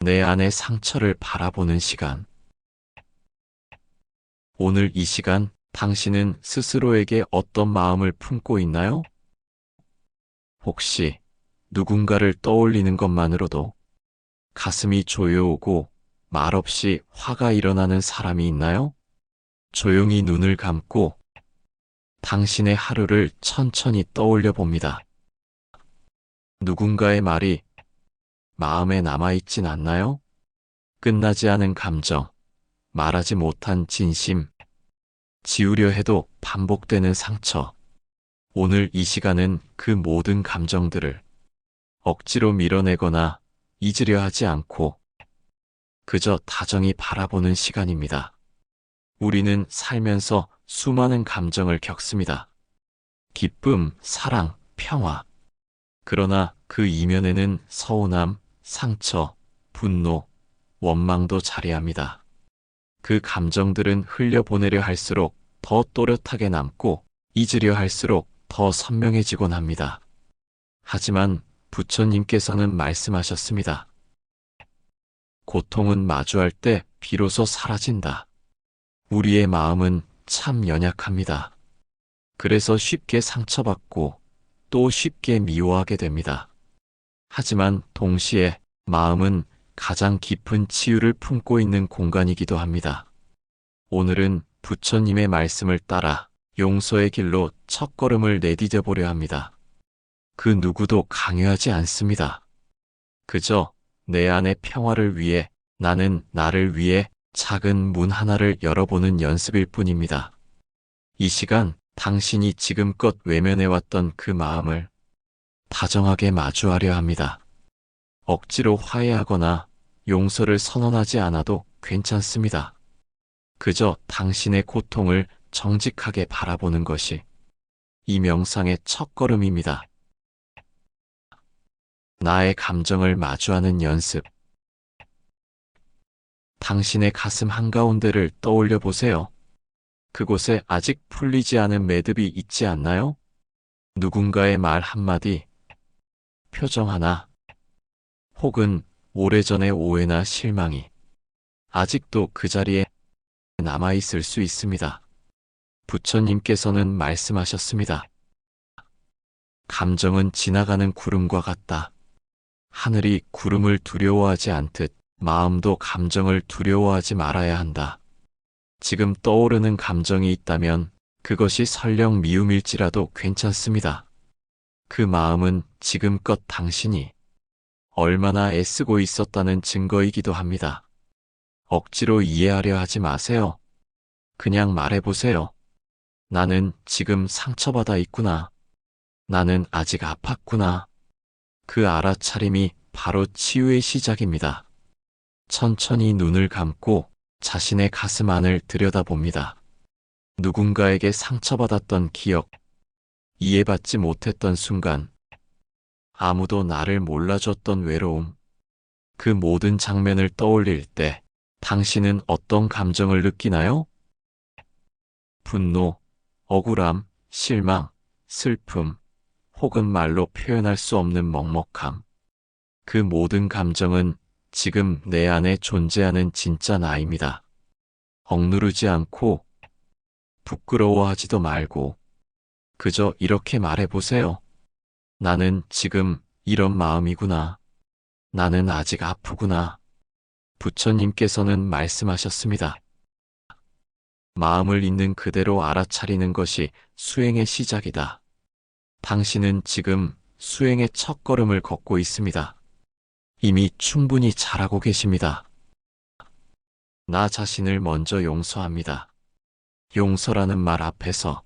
내 안의 상처를 바라보는 시간. 오늘 이 시간, 당신은 스스로에게 어떤 마음을 품고 있나요? 혹시 누군가를 떠올리는 것만으로도 가슴이 조여오고 말없이 화가 일어나는 사람이 있나요? 조용히 눈을 감고 당신의 하루를 천천히 떠올려 봅니다. 누군가의 말이 마음에 남아있진 않나요? 끝나지 않은 감정, 말하지 못한 진심, 지우려 해도 반복되는 상처. 오늘 이 시간은 그 모든 감정들을 억지로 밀어내거나 잊으려 하지 않고 그저 다정히 바라보는 시간입니다. 우리는 살면서 수많은 감정을 겪습니다. 기쁨, 사랑, 평화. 그러나 그 이면에는 서운함, 상처, 분노, 원망도 자리합니다. 그 감정들은 흘려보내려 할수록 더 또렷하게 남고 잊으려 할수록 더 선명해지곤 합니다. 하지만 부처님께서는 말씀하셨습니다. 고통은 마주할 때 비로소 사라진다. 우리의 마음은 참 연약합니다. 그래서 쉽게 상처받고 또 쉽게 미워하게 됩니다. 하지만 동시에 마음은 가장 깊은 치유를 품고 있는 공간이기도 합니다. 오늘은 부처님의 말씀을 따라 용서의 길로 첫걸음을 내디뎌 보려 합니다. 그 누구도 강요하지 않습니다. 그저 내 안의 평화를 위해 나는 나를 위해 작은 문 하나를 열어보는 연습일 뿐입니다. 이 시간 당신이 지금껏 외면해왔던 그 마음을 다정하게 마주하려 합니다. 억지로 화해하거나 용서를 선언하지 않아도 괜찮습니다. 그저 당신의 고통을 정직하게 바라보는 것이 이 명상의 첫걸음입니다. 나의 감정을 마주하는 연습. 당신의 가슴 한가운데를 떠올려 보세요. 그곳에 아직 풀리지 않은 매듭이 있지 않나요? 누군가의 말 한마디, 표정 하나, 혹은 오래전의 오해나 실망이 아직도 그 자리에 남아있을 수 있습니다. 부처님께서는 말씀하셨습니다. 감정은 지나가는 구름과 같다. 하늘이 구름을 두려워하지 않듯 마음도 감정을 두려워하지 말아야 한다. 지금 떠오르는 감정이 있다면 그것이 설령 미움일지라도 괜찮습니다. 그 마음은 지금껏 당신이 얼마나 애쓰고 있었다는 증거이기도 합니다. 억지로 이해하려 하지 마세요. 그냥 말해보세요. 나는 지금 상처받아 있구나. 나는 아직 아팠구나. 그 알아차림이 바로 치유의 시작입니다. 천천히 눈을 감고 자신의 가슴 안을 들여다봅니다. 누군가에게 상처받았던 기억, 이해받지 못했던 순간, 아무도 나를 몰라줬던 외로움, 그 모든 장면을 떠올릴 때 당신은 어떤 감정을 느끼나요? 분노, 억울함, 실망, 슬픔, 혹은 말로 표현할 수 없는 먹먹함. 그 모든 감정은 지금 내 안에 존재하는 진짜 나입니다. 억누르지 않고 부끄러워하지도 말고 그저 이렇게 말해보세요. 나는 지금 이런 마음이구나. 나는 아직 아프구나. 부처님께서는 말씀하셨습니다. 마음을 있는 그대로 알아차리는 것이 수행의 시작이다. 당신은 지금 수행의 첫걸음을 걷고 있습니다. 이미 충분히 잘하고 계십니다. 나 자신을 먼저 용서합니다. 용서라는 말 앞에서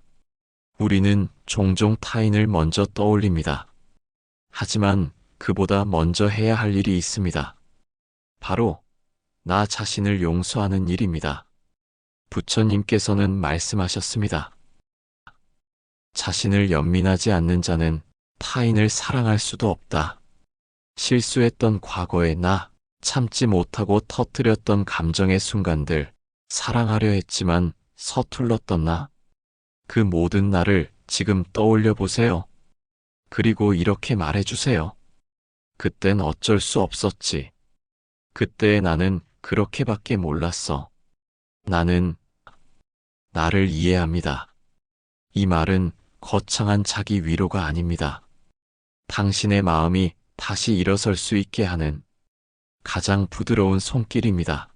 우리는 종종 타인을 먼저 떠올립니다. 하지만 그보다 먼저 해야 할 일이 있습니다. 바로 나 자신을 용서하는 일입니다. 부처님께서는 말씀하셨습니다. 자신을 연민하지 않는 자는 타인을 사랑할 수도 없다. 실수했던 과거의 나, 참지 못하고 터뜨렸던 감정의 순간들, 사랑하려 했지만 서툴렀던 나, 그 모든 나를 지금 떠올려 보세요. 그리고 이렇게 말해주세요. 그땐 어쩔 수 없었지. 그때 나는 그렇게밖에 몰랐어. 나는 나를 이해합니다. 이 말은 거창한 자기 위로가 아닙니다. 당신의 마음이 다시 일어설 수 있게 하는 가장 부드러운 손길입니다.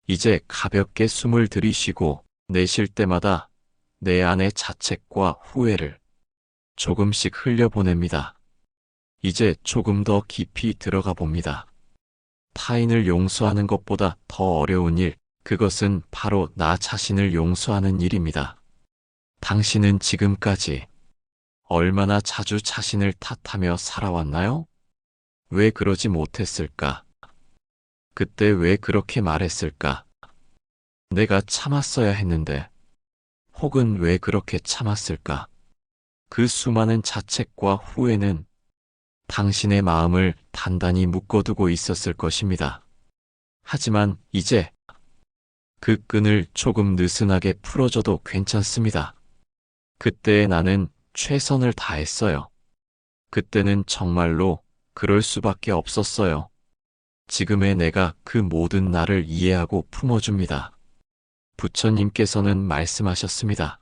이제 가볍게 숨을 들이쉬고 내쉴 때마다 내 안의 자책과 후회를 조금씩 흘려보냅니다. 이제 조금 더 깊이 들어가 봅니다. 타인을 용서하는 것보다 더 어려운 일, 그것은 바로 나 자신을 용서하는 일입니다. 당신은 지금까지 얼마나 자주 자신을 탓하며 살아왔나요? 왜 그러지 못했을까? 그때 왜 그렇게 말했을까? 내가 참았어야 했는데, 혹은 왜 그렇게 참았을까? 그 수많은 자책과 후회는 당신의 마음을 단단히 묶어두고 있었을 것입니다. 하지만 이제 그 끈을 조금 느슨하게 풀어줘도 괜찮습니다. 그때 나는 최선을 다했어요. 그때는 정말로 그럴 수밖에 없었어요. 지금의 내가 그 모든 나를 이해하고 품어줍니다. 부처님께서는 말씀하셨습니다.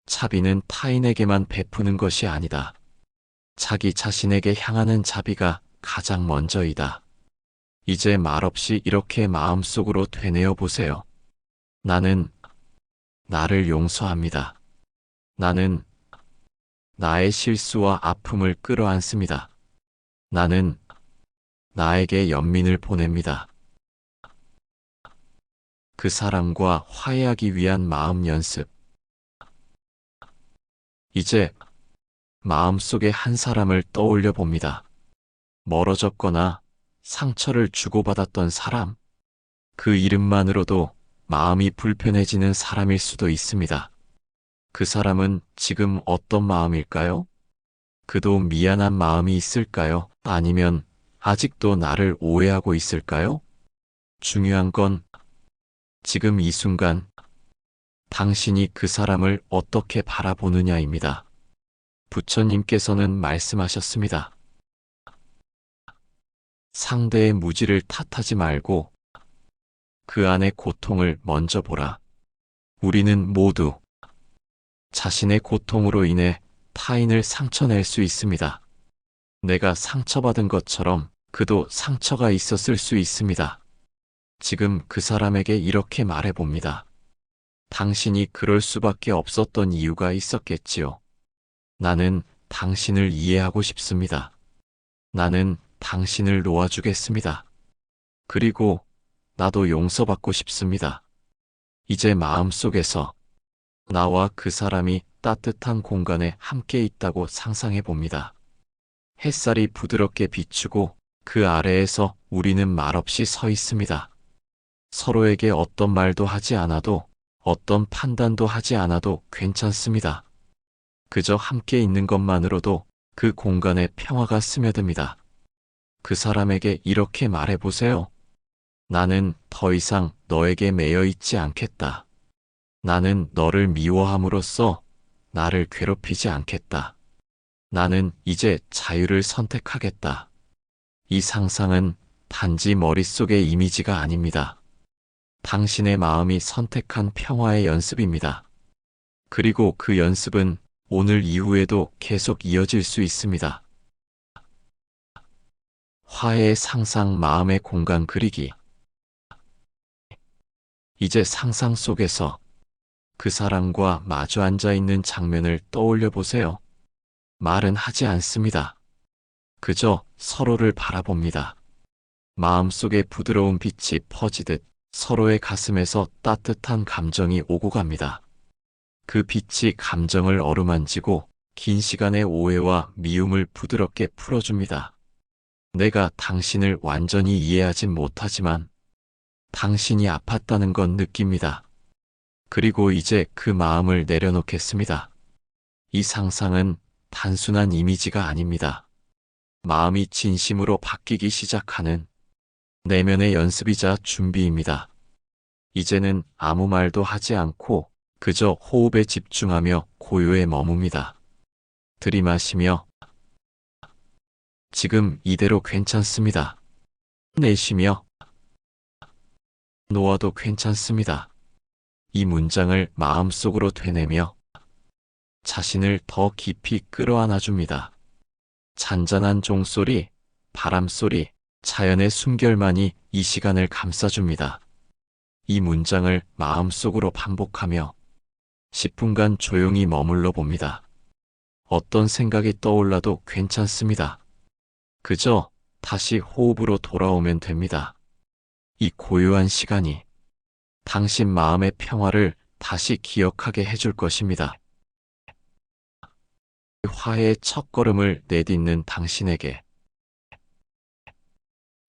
자비는 타인에게만 베푸는 것이 아니다. 자기 자신에게 향하는 자비가 가장 먼저이다. 이제 말없이 이렇게 마음속으로 되뇌어 보세요. 나는 나를 용서합니다. 나는 나의 실수와 아픔을 끌어안습니다. 나는 나에게 연민을 보냅니다. 그 사람과 화해하기 위한 마음 연습. 이제 마음속에 한 사람을 떠올려 봅니다. 멀어졌거나 상처를 주고받았던 사람. 그 이름만으로도 마음이 불편해지는 사람일 수도 있습니다. 그 사람은 지금 어떤 마음일까요? 그도 미안한 마음이 있을까요? 아니면 아직도 나를 오해하고 있을까요? 중요한 건 지금 이 순간 당신이 그 사람을 어떻게 바라보느냐입니다. 부처님께서는 말씀하셨습니다. 상대의 무지를 탓하지 말고 그 안의 고통을 먼저 보라. 우리는 모두 자신의 고통으로 인해 타인을 상처낼 수 있습니다. 내가 상처받은 것처럼 그도 상처가 있었을 수 있습니다. 지금 그 사람에게 이렇게 말해봅니다. 당신이 그럴 수밖에 없었던 이유가 있었겠지요. 나는 당신을 이해하고 싶습니다. 나는 당신을 놓아주겠습니다. 그리고 나도 용서받고 싶습니다. 이제 마음속에서 나와 그 사람이 따뜻한 공간에 함께 있다고 상상해 봅니다. 햇살이 부드럽게 비추고 그 아래에서 우리는 말없이 서 있습니다. 서로에게 어떤 말도 하지 않아도 어떤 판단도 하지 않아도 괜찮습니다. 그저 함께 있는 것만으로도 그 공간에 평화가 스며듭니다. 그 사람에게 이렇게 말해보세요. 나는 더 이상 너에게 매여 있지 않겠다. 나는 너를 미워함으로써 나를 괴롭히지 않겠다. 나는 이제 자유를 선택하겠다. 이 상상은 단지 머릿속의 이미지가 아닙니다. 당신의 마음이 선택한 평화의 연습입니다. 그리고 그 연습은 오늘 이후에도 계속 이어질 수 있습니다. 화해의 상상 마음의 공간 그리기. 이제 상상 속에서 그 사람과 마주 앉아 있는 장면을 떠올려 보세요. 말은 하지 않습니다. 그저 서로를 바라봅니다. 마음속에 부드러운 빛이 퍼지듯 서로의 가슴에서 따뜻한 감정이 오고 갑니다. 그 빛이 감정을 어루만지고 긴 시간의 오해와 미움을 부드럽게 풀어줍니다. 내가 당신을 완전히 이해하진 못하지만 당신이 아팠다는 건 느낍니다. 그리고 이제 그 마음을 내려놓겠습니다. 이 상상은 단순한 이미지가 아닙니다. 마음이 진심으로 바뀌기 시작하는 내면의 연습이자 준비입니다. 이제는 아무 말도 하지 않고 그저 호흡에 집중하며 고요에 머뭅니다. 들이마시며 지금 이대로 괜찮습니다. 내쉬며 놓아도 괜찮습니다. 이 문장을 마음속으로 되뇌며 자신을 더 깊이 끌어안아 줍니다. 잔잔한 종소리, 바람소리, 자연의 숨결만이 이 시간을 감싸줍니다. 이 문장을 마음속으로 반복하며 10분간 조용히 머물러 봅니다. 어떤 생각이 떠올라도 괜찮습니다. 그저 다시 호흡으로 돌아오면 됩니다. 이 고요한 시간이 당신 마음의 평화를 다시 기억하게 해줄 것입니다. 화해의 첫걸음을 내딛는 당신에게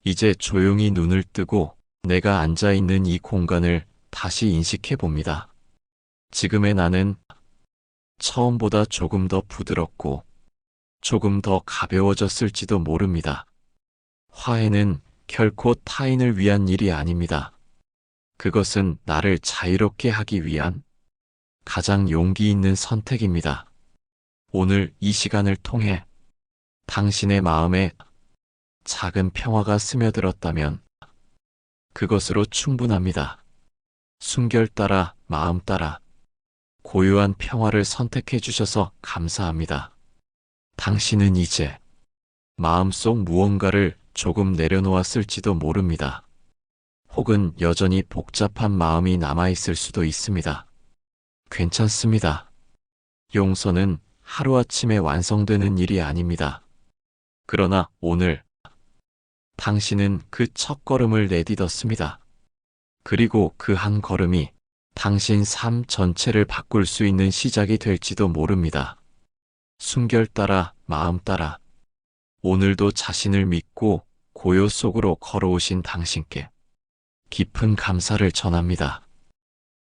이제 조용히 눈을 뜨고 내가 앉아있는 이 공간을 다시 인식해 봅니다. 지금의 나는 처음보다 조금 더 부드럽고 조금 더 가벼워졌을지도 모릅니다. 화해는 결코 타인을 위한 일이 아닙니다. 그것은 나를 자유롭게 하기 위한 가장 용기 있는 선택입니다. 오늘 이 시간을 통해 당신의 마음에 작은 평화가 스며들었다면 그것으로 충분합니다. 숨결 따라 마음 따라 고요한 평화를 선택해 주셔서 감사합니다. 당신은 이제 마음속 무언가를 조금 내려놓았을지도 모릅니다. 혹은 여전히 복잡한 마음이 남아있을 수도 있습니다. 괜찮습니다. 용서는 하루아침에 완성되는 일이 아닙니다. 그러나 오늘 당신은 그 첫걸음을 내딛었습니다. 그리고 그 한 걸음이 당신 삶 전체를 바꿀 수 있는 시작이 될지도 모릅니다. 숨결 따라 마음 따라 오늘도 자신을 믿고 고요 속으로 걸어오신 당신께 깊은 감사를 전합니다.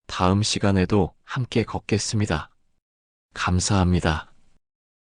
다음 시간에도 함께 걷겠습니다. 감사합니다.